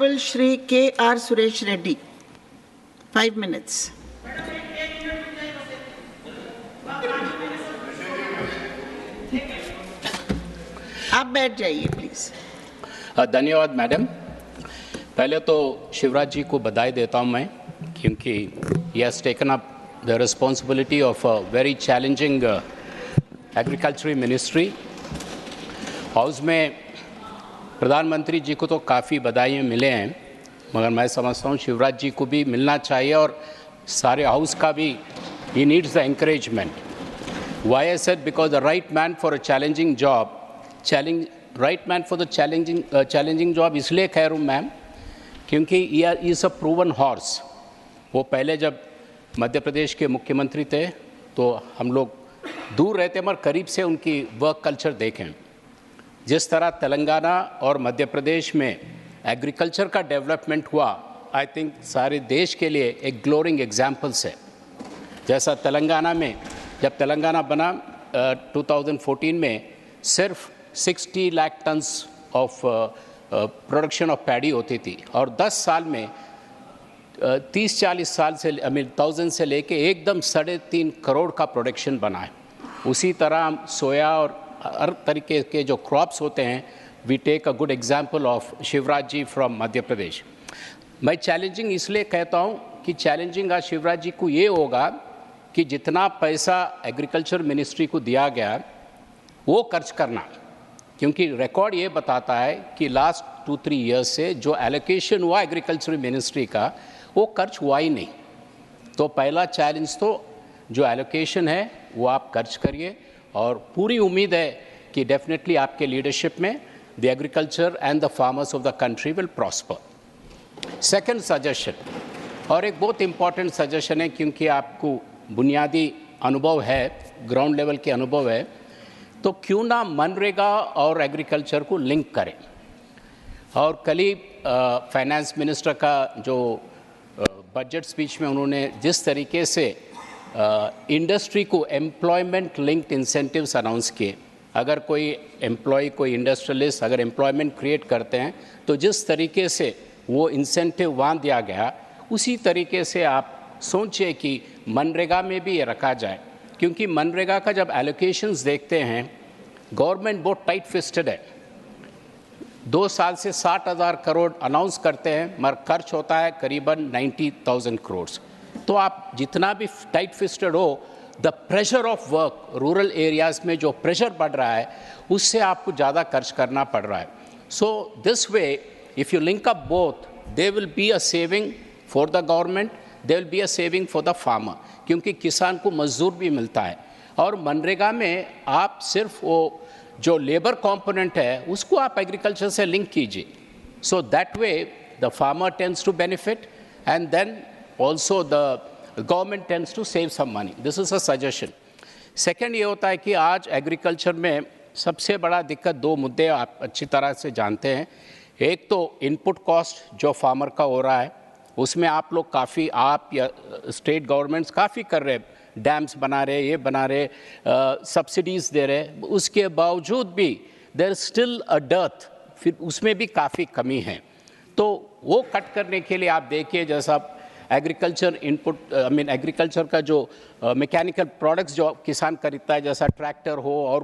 Honorable Shri K.R. Suresh Reddy. 5 minutes. आप बैठ जाइए प्लीज। धन्यवाद मैडम। पहले तो शिवराज जी को बधाई देता हूं मैं, क्योंकि he has taken up the responsibility of a very challenging agriculture ministry. House में प्रधानमंत्री जी को तो काफ़ी बधाइयाँ मिले हैं, मगर मैं समझता हूँ शिवराज जी को भी मिलना चाहिए और सारे हाउस का भी he needs the encouragement. Why I said because the right man for a challenging job, right man for the challenging job इसलिए कह रहा हूँ मैम, क्योंकि he is a proven horse. वो पहले जब मध्य प्रदेश के मुख्यमंत्री थे तो हम लोग दूर रहते मगर करीब से उनकी वर्क कल्चर देखें। जिस तरह तेलंगाना और मध्य प्रदेश में एग्रीकल्चर का डेवलपमेंट हुआ, आई थिंक सारे देश के लिए एक ग्लोरिंग एग्जाम्पल्स है। जैसा तेलंगाना में जब तेलंगाना बना 2014 में सिर्फ 60 lakh tons of production of paddy होती थी और 10 साल में 30-40 साल से 1000 से लेके एकदम 3.5 करोड़ का प्रोडक्शन बना है। उसी तरह हम सोया और हर तरीके के जो क्रॉप्स होते हैं, we take a good example of Shivraj ji from Madhya Pradesh. मैं चैलेंजिंग इसलिए कहता हूँ कि चैलेंजिंग आज शिवराज जी को ये होगा कि जितना पैसा एग्रीकल्चर मिनिस्ट्री को दिया गया वो खर्च करना, क्योंकि रिकॉर्ड ये बताता है कि लास्ट 2-3 ईयर्स से जो एलोकेशन हुआ एग्रीकल्चर मिनिस्ट्री का वो खर्च हुआ ही नहीं। तो पहला चैलेंज तो जो एलोकेशन है वो आप खर्च करिए और पूरी उम्मीद है कि डेफिनेटली आपके लीडरशिप में the agriculture and the farmers of the country will prosper. Second suggestion, और एक बहुत इम्पॉर्टेंट सजेशन है क्योंकि आपको बुनियादी अनुभव है, ग्राउंड लेवल के अनुभव है, तो क्यों ना मनरेगा और एग्रीकल्चर को लिंक करें। और कल ही फाइनेंस मिनिस्टर का जो बजट स्पीच में उन्होंने जिस तरीके से इंडस्ट्री को एम्प्लॉयमेंट लिंक्ड इंसेंटिव्स अनाउंस किए, अगर कोई एम्प्लॉय कोई इंडस्ट्रियलिस्ट अगर एम्प्लॉयमेंट क्रिएट करते हैं तो जिस तरीके से वो इंसेंटिव वहाँ दिया गया, उसी तरीके से आप सोचिए कि मनरेगा में भी ये रखा जाए। क्योंकि मनरेगा का जब एलोकेशंस देखते हैं, गवर्नमेंट बहुत टाइट फिस्टेड है। 2 साल से 60,000 करोड़ अनाउंस करते हैं मगर खर्च होता है करीबन 90,000 करोड़। तो आप जितना भी टाइट फिस्टेड हो, the pressure of work rural areas में जो प्रेशर बढ़ रहा है उससे आपको ज़्यादा खर्च करना पड़ रहा है। So this way if you link up both, they will be a saving for the government, they will be a saving for the farmer, क्योंकि किसान को मजदूर भी मिलता है। और मनरेगा में आप सिर्फ वो जो लेबर कंपोनेंट है उसको आप एग्रीकल्चर से लिंक कीजिए। So that way the farmer tends to benefit and then also the government tends to save some money. This is a suggestion. Second ये होता है कि आज एग्रीकल्चर में सबसे बड़ा दिक्कत 2 मुद्दे आप अच्छी तरह से जानते हैं। एक तो इनपुट कॉस्ट जो फार्मर का हो रहा है, उसमें आप लोग काफ़ी, आप या स्टेट गवर्नमेंट्स काफ़ी कर रहे हैं, डैम्स बना रहे, ये बना रहे, सब्सिडीज़ दे रहे, उसके बावजूद भी देयर स्टिल अ डर्थ, फिर उसमें भी काफ़ी कमी है। तो वो कट करने के लिए आप देखिए, जैसा एग्रीकल्चर इनपुट एग्रीकल्चर का जो मैकेनिकल प्रोडक्ट्स जो किसान खरीदता है, जैसा ट्रैक्टर हो और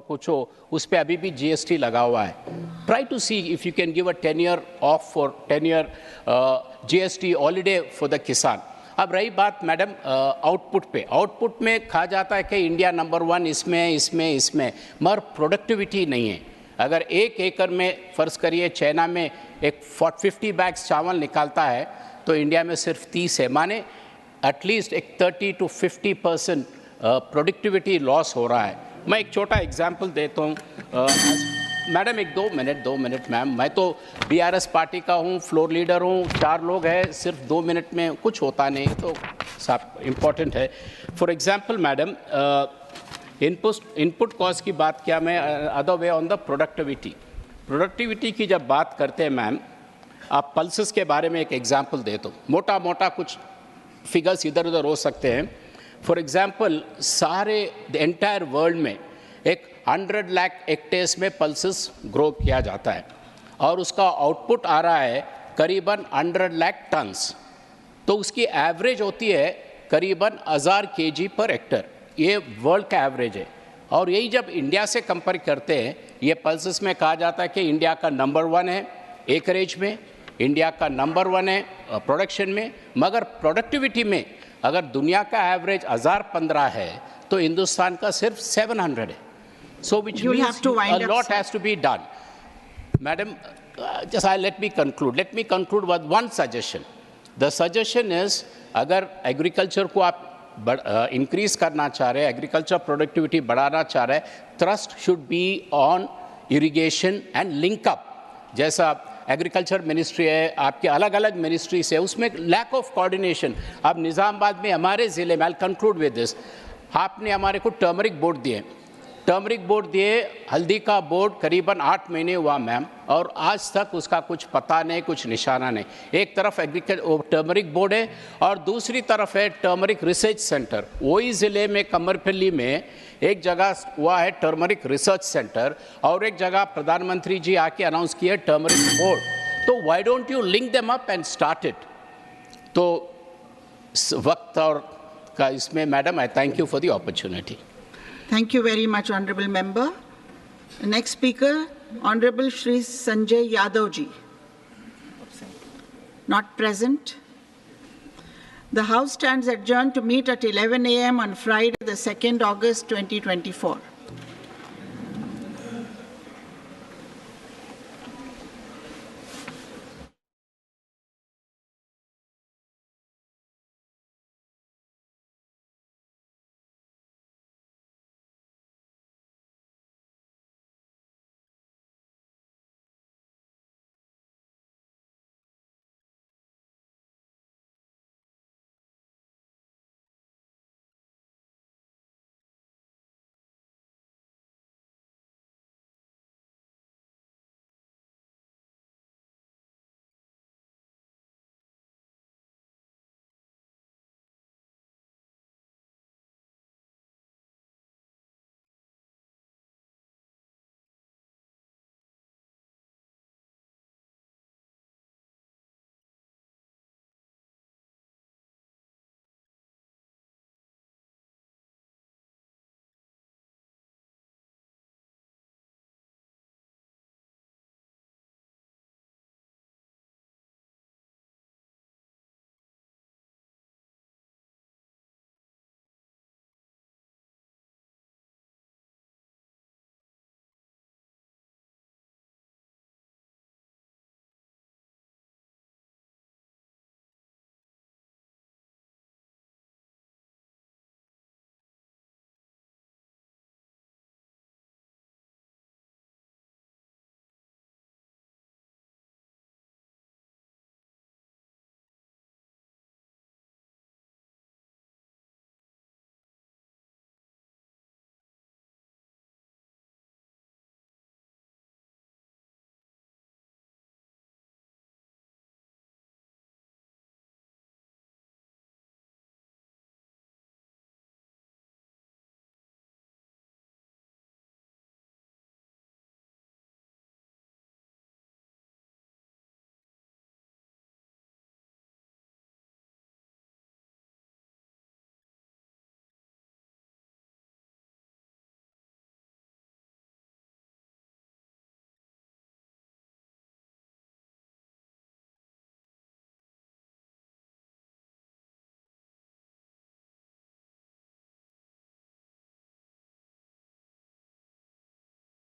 कुछ हो, उस पर अभी भी जीएसटी लगा हुआ है। Try to see if you can give a 10 year of for 10 year GST holiday for the kisan. अब रही बात मैडम आउटपुट पे, आउटपुट में कहा जाता है कि इंडिया नंबर 1 इसमें मगर प्रोडक्टिविटी नहीं है। अगर 1 एकड़ में फ़र्ज़ करिए चाइना में एक 50 बैग्स चावल निकालता है तो इंडिया में सिर्फ 30 है, माने एटलीस्ट एक 30 to 50% प्रोडक्टिविटी लॉस हो रहा है। मैं एक छोटा एग्जांपल देता हूँ मैडम, एक 2 मिनट मैम। मैं तो बीआरएस पार्टी का हूँ, फ्लोर लीडर हूँ, 4 लोग हैं, सिर्फ 2 मिनट में कुछ होता नहीं, तो सब इम्पोर्टेंट है। For example madam, input cost की बात किया मैं, other way on the productivity की जब बात करते हैं मैम, आप पल्सेस के बारे में एक एग्जांपल दे दो, मोटा कुछ फिगर्स इधर उधर हो सकते हैं। फॉर एग्जांपल सारे द एंटायर वर्ल्ड में एक 100 लाख हेक्टेयर्स में पल्सेस ग्रो किया जाता है और उसका आउटपुट आ रहा है करीबन 100 लाख टन्स, तो उसकी एवरेज होती है करीबन 1000 kg पर हेक्टर। ये वर्ल्ड का एवरेज है। और यही जब इंडिया से कंपेयर करते हैं, ये पल्सेस में कहा जाता है कि इंडिया का नंबर 1 है एकरेज में, इंडिया का नंबर 1 है प्रोडक्शन में, मगर प्रोडक्टिविटी में अगर दुनिया का एवरेज 1015 है तो हिंदुस्तान का सिर्फ 700 है। So which means a lot has to be done. Madam, just let me conclude with one suggestion. The suggestion is, अगर एग्रीकल्चर को आप इंक्रीज करना चाह रहे हैं, एग्रीकल्चर प्रोडक्टिविटी बढ़ाना चाह रहे हैं, thrust should be on irrigation and linkup. जैसा एग्रीकल्चर मिनिस्ट्री है, आपके अलग अलग मिनिस्ट्रीज है, उसमें लैक ऑफ कोऑर्डिनेशन। अब निज़ामाबाद में हमारे ज़िले में, आई कंक्लूड विद दिस, आपने हमारे को टर्मरिक बोर्ड दिए, हल्दी का बोर्ड करीबन 8 महीने हुआ मैम, और आज तक उसका कुछ पता नहीं, कुछ निशाना नहीं। एक तरफ टर्मरिक बोर्ड है और दूसरी तरफ है टर्मरिक रिसर्च सेंटर। वही ज़िले में कमरपल्ली में एक जगह हुआ है टर्मरिक रिसर्च सेंटर, और एक जगह प्रधानमंत्री जी आके अनाउंस किए टर्मरिक बोर्ड। तो why don't you link them up and start it? तो वक्त और का इसमें madam, I thank you for the opportunity. Thank you very much, Honorable Member. The next speaker, Honorable Shri Sanjay Yadav ji. Not present. The House stands adjourned to meet at 11 a.m. on Friday, the 2nd August 2024.